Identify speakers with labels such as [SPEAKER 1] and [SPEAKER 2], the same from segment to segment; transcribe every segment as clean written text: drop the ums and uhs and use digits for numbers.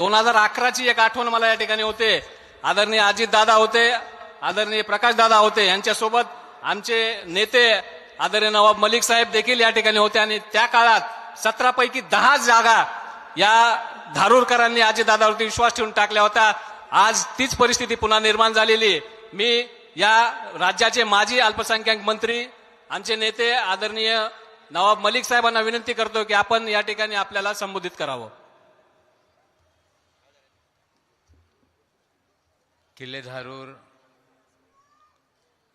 [SPEAKER 1] 2011ची एक आठवण मला या ठिकाणी होते. आदरणीय अजित दादा होते, आदरणीय प्रकाश दादा होते, यांच्यासोबत आमचे नेते आदरणीय नवाब मलिक साहेब देखील या ठिकाणी होते. आणि त्या काळात 17 पैकी 10 जागा या धारूरकरांनी अजित दादावरती विश्वास ठेवून टाकल्या होत्या. आज तीच परिस्थिती पुन्हा निर्माण झालेली. मी या राज्याचे माजी अल्पसंख्याक मंत्री आमचे नेते आदरणीय नवाब मलिक साहेबांना विनंती करतो की आपण या ठिकाणी आपल्याला संबोधित करावं.
[SPEAKER 2] किल्ले धारूर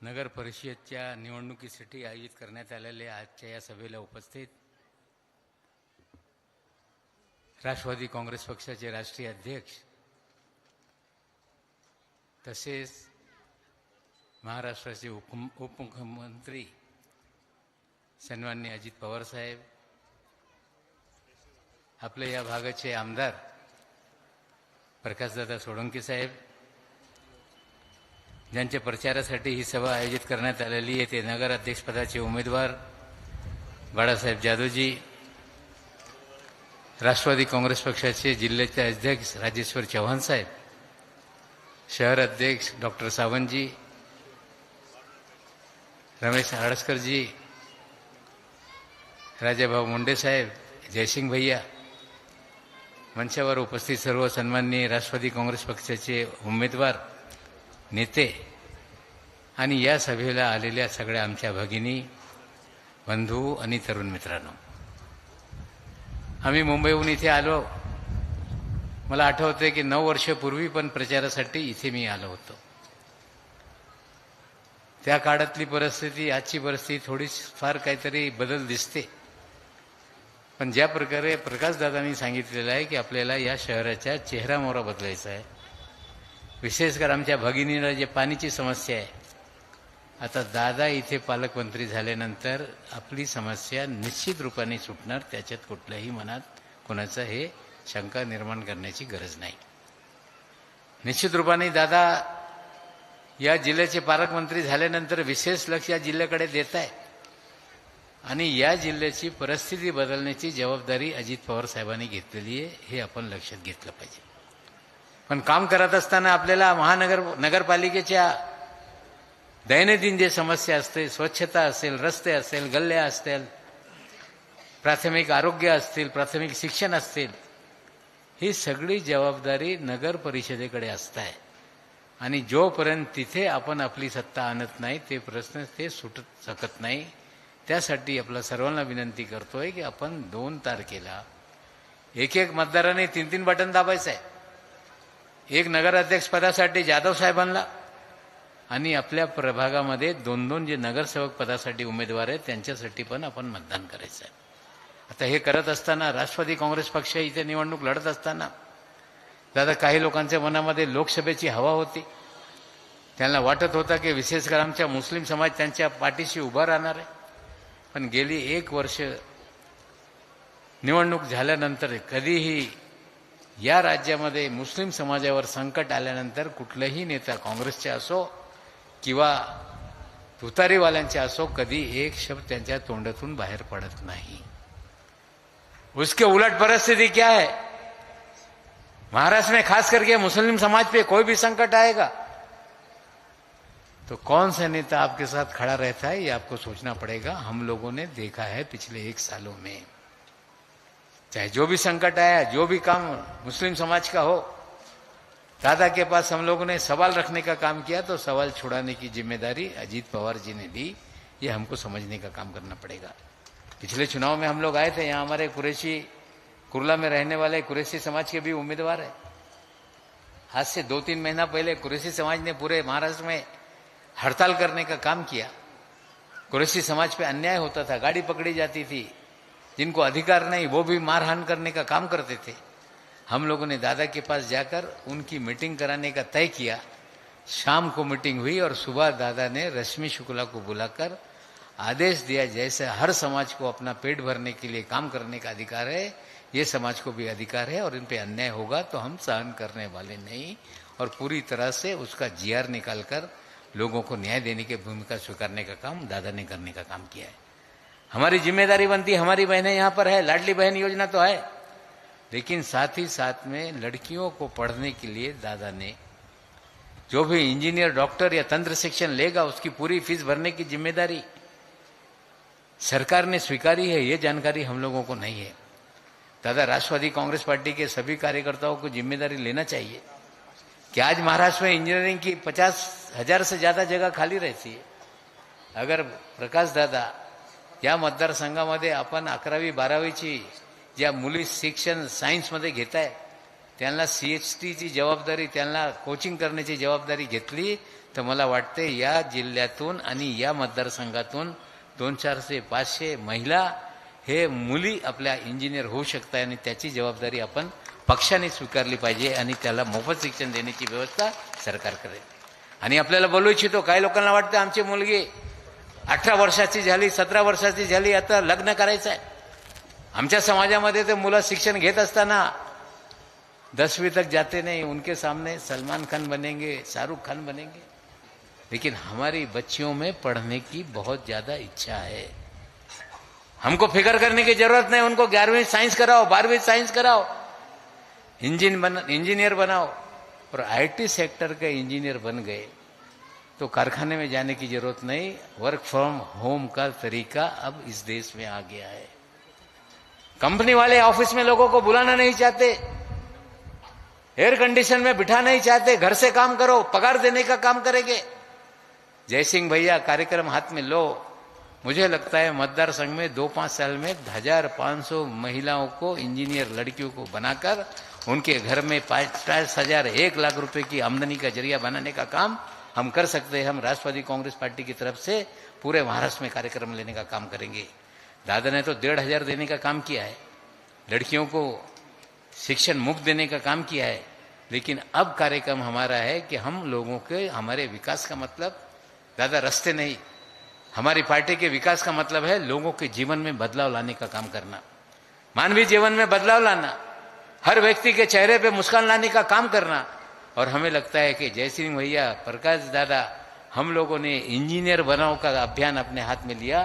[SPEAKER 2] नगर परिषदेच्या निवडणुकीसाठी आयोजित करण्यात आलेल्या आजच्या या सभेला उपस्थित राष्ट्रवादी काँग्रेस पक्षाचे राष्ट्रीय अध्यक्ष तसेच महाराष्ट्राचे उपमुख्यमंत्री सन्माननीय अजित पवार साहेब, आपल्या या भागाचे आमदार प्रकाशदादा सोळंके साहेब, ज्यांच्या प्रचारासाठी ही सभा आयोजित करण्यात आलेली आहे ते नगराध्यक्षपदाचे उमेदवार बाळासाहेब जाधवजी, राष्ट्रवादी काँग्रेस पक्षाचे जिल्ह्याचे अध्यक्ष राजेश्वर चव्हाण साहेब, शहर अध्यक्ष डॉक्टर सावंतजी, रमेश आडसकरजी, राजाभाऊ मुंडे साहेब, जयसिंग भैया, मंचावर उपस्थित सर्व सन्माननीय राष्ट्रवादी काँग्रेस पक्षाचे उमेदवार नेते आणि या सभेला आलेल्या सगळ्या आमच्या भगिनी, बंधू आणि तरुण मित्रांनो, आम्ही मुंबईहून इथे आलो. मला आठवतंय की 9 वर्षापूर्वी पण प्रचारासाठी इथे मी आलो होतो. त्या काळातली परिस्थिती आजची परिस्थिती थोडी फार काहीतरी बदल दिसते. पण ज्या प्रकारे प्रकाशदादांनी सांगितलेलं आहे की आपल्याला या शहराच्या चेहरामोहरा बदलायचा आहे, विशेषकर आमच्या भगिनीला जे पाण्याची समस्या आहे, आता दादा इथे पालकमंत्री झाल्यानंतर आपली समस्या निश्चित रूपाने सुटणार, त्याच्यात कुठल्याही मनात कोणाचं हे शंका निर्माण करण्याची गरज नाही. निश्चित रूपाने दादा या जिल्ह्याचे पालकमंत्री झाल्यानंतर विशेष लक्ष या जिल्ह्याकडे देत आहे आणि या जिल्ह्याची परिस्थिती बदलण्याची जबाबदारी अजित पवार साहेबांनी घेतलेली आहे, हे आपण लक्षात घेतलं पाहिजे. पण काम करत असताना आपल्याला नगरपालिकेच्या दैनंदिन जे समस्या असते, स्वच्छता असेल, रस्ते असेल, गल्ल्या असतील, प्राथमिक आरोग्य असतील, प्राथमिक शिक्षण असतील, ही सगळी जबाबदारी नगर परिषदेकडे असत आहे. आणि जोपर्यंत तिथे आपण आपली सत्ता आणत नाही ते प्रश्न ते सुटत शकत नाही. त्यासाठी आपल्या सर्वांना विनंती करतोय की आपण 2 तारखेला एक मतदाराने 3 बटन दाबायचं आहे. एक नगराध्यक्ष पदासाठी जाधव साहेबांना आणि आपल्या प्रभागामध्ये 2 जे नगरसेवक पदासाठी उमेदवार आहेत त्यांच्यासाठी पण आपण मतदान करायचं आहे. आता हे करत असताना राष्ट्रवादी काँग्रेस पक्ष इथे निवडणूक लढत असताना दादा काही लोकांच्या मनामध्ये लोकसभेची हवा होती. त्यांना वाटत होतं की विशेषकर आमच्या मुस्लिम समाज त्यांच्या पाठीशी उभा राहणार आहे. पण गेली 1 वर्ष निवडणूक झाल्यानंतर कधीही या राज्यामध्ये मुस्लिम समाजावर संकट आल्यानंतर कुठलाही नेता काँग्रेसचे असो किंवा तुतारीवाल्यांचे असो कधी एक शब्द त्यांच्या तोंडातून बाहेर पडत नहीं. उसके उलट परिस्थिति क्या है, महाराष्ट्र में खास करके मुस्लिम समाज पे कोई भी संकट आएगा तो कौन सा नेता आपके साथ खड़ा रहता है ये आपको सोचना पड़ेगा. हम लोगों ने देखा है पिछले 1 सालों में, चाहे जो भी संकट आया, जो भी काम मुस्लिम समाज का हो, दादा के पास हम लोगों ने सवाल रखने का काम किया तो सवाल छुड़ाने की जिम्मेदारी अजीत पवार जी ने ली. ये हमको समझने का काम करना पड़ेगा. पिछले चुनाव में हम लोग आए थे, यहाँ हमारे कुरैशी कुर्ला में रहने वाले कुरैशी समाज के भी उम्मीदवार है. आज से 2-3 महीना पहले कुरैशी समाज ने पूरे महाराष्ट्र में हड़ताल करने का काम किया. कुरैशी समाज पे अन्याय होता था, गाड़ी पकड़ी जाती थी, जिनको अधिकार नहीं वो भी मारहान करने का काम करते थे. हम लोगों ने दादा के पास जाकर उनकी मीटिंग कराने का तय किया. शाम को मीटिंग हुई और सुबह दादा ने रश्मि शुक्ला को बुलाकर आदेश दिया जैसे हर समाज को अपना पेट भरने के लिए काम करने का अधिकार है, ये समाज को भी अधिकार है और इन पे अन्याय होगा तो हम सहन करने वाले नहीं. और पूरी तरह से उसका जीआर निकालकर लोगों को न्याय देने की भूमिका स्वीकारने का काम दादा ने करने का काम किया है. हमारी जिम्मेदारी बनती है, हमारी बहनें यहाँ पर है, लाडली बहन योजना तो है, लेकिन साथ ही साथ में लड़कियों को पढ़ने के लिए दादा ने जो भी इंजीनियर डॉक्टर या तंत्र शिक्षण लेगा उसकी पूरी फीस भरने की जिम्मेदारी सरकार ने स्वीकारी है, ये जानकारी हम लोगों को नहीं है। दादा राष्ट्रवादी कांग्रेस पार्टी के सभी कार्यकर्ताओं को जिम्मेदारी लेना चाहिए कि आज महाराष्ट्र में इंजीनियरिंग की 50,000 से ज्यादा जगह खाली रहती है। अगर प्रकाश दादा या मतदारसंघामध्ये आपण 11वी-12वीची ज्या मुली शिक्षण सायन्समध्ये घेत आहे त्यांना CHTची जबाबदारी, त्यांना कोचिंग करण्याची जबाबदारी घेतली तर मला वाटते या जिल्ह्यातून आणि या मतदारसंघातून 200-500 महिला हे मुली आपल्या इंजिनियर होऊ शकतात आणि त्याची जबाबदारी आपण पक्षाने स्वीकारली पाहिजे आणि त्याला मोफत शिक्षण देण्याची व्यवस्था सरकार करेल। आणि आपल्याला बोलू इच्छितो, काही लोकांना वाटतं आमची मुलगी 18 वर्षाची झाली, 17 वर्षाची झाली, आता लग्न करायचं आहे। आमच्या समाजामध्ये ते मुलं शिक्षण घेत असताना 10वीं तक जाते नहीं, उनके सामने सलमान खान बनेंगे, शाहरुख खान बनेंगे। लेकिन हमारी बच्चियों में पढ़ने की बहुत ज्यादा इच्छा है। हमको फिक्र करने की जरूरत नहीं, उनको 11वीं साइंस कराओ, 12वीं साइंस कराओ, इंजीनियर बनाओ। और IT सेक्टर के इंजीनियर बन गए तो कारखाने में जाने की जरूरत नहीं, वर्क फ्रॉम होम का तरीका अब इस देश में आ गया है। कंपनी वाले ऑफिस में लोगों को बुलाना नहीं चाहते, एयर कंडीशन में बिठा नहीं चाहते, घर से काम करो, पगार देने का काम करेंगे। जयसिंह भैया कार्यक्रम हाथ में लो। मुझे लगता है मतदार संघ में 2-5 साल में 1500 महिलाओं को इंजीनियर लड़कियों को बनाकर उनके घर में 50,000 1 लाख रुपए की आमदनी का जरिया बनाने का काम हम कर सकते हैं। हम राष्ट्रवादी कांग्रेस पार्टी की तरफ से पूरे महाराष्ट्र में कार्यक्रम लेने का काम करेंगे। दादा ने तो 1,500 देने का काम किया है, लड़कियों को शिक्षण मुक्त देने का काम किया है। लेकिन अब कार्यक्रम हमारा है कि हम लोगों के हमारे विकास का मतलब दादा रास्ते नहीं, हमारी पार्टी के विकास का मतलब है लोगों के जीवन में बदलाव लाने का काम करना, मानवीय जीवन में बदलाव लाना, हर व्यक्ति के चेहरे पे मुस्कान लाने का काम करना। और हमें लगता है कि जयसिंह भैया, प्रकाश दादा, हम लोगों ने इंजीनियर बनाओ का अभियान अपने हाथ में लिया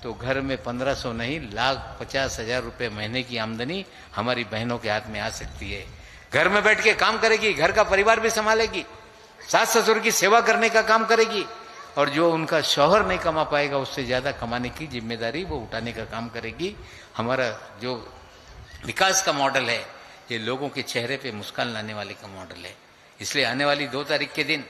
[SPEAKER 2] तो घर में 1500 नहीं 1,50,000 रुपए महीने की आमदनी हमारी बहनों के हाथ में आ सकती है। घर में बैठ के काम करेगी, घर का परिवार भी संभालेगी, सास ससुर की सेवा करने का काम करेगी और जो उनका शौहर नहीं कमा पाएगा उससे ज्यादा कमाने की जिम्मेदारी वो उठाने का काम करेगी। हमारा जो विकास का मॉडल है ये लोगों के चेहरे पे मुस्कान लाने वाले का मॉडल है। इसलिए आने वाली 2 तारीख के दिन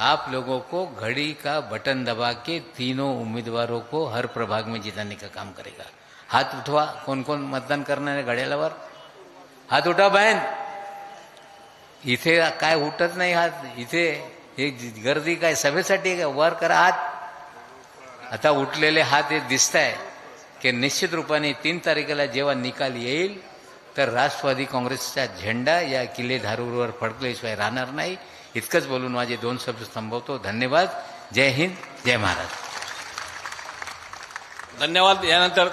[SPEAKER 2] आप लोगों को घड़ी का बटन दबा के तीनों उम्मीदवारों को हर प्रभाग में जिताने का काम करेगा। हाथ उठवा, कौन कौन मतदान करणार आहे घड्याळावर? हात उठा बहन। इथे काय उठत नाही हात, इथे एक गर्दी काय सभेसाठी वर करा हात। आता उठलेले हात हे दिसत आहे की निश्चित रूपाने 3 तारखेला जेव्हा निकाल येईल तर राष्ट्रवादी काँग्रेसचा झेंडा या किल्ले धारूरवर फडकल्याशिवाय राहणार नाही। इतकंच बोलून माझे 2 शब्द संभवतो। धन्यवाद। जय हिंद, जय महाराष्ट्र।
[SPEAKER 1] धन्यवाद। यानंतर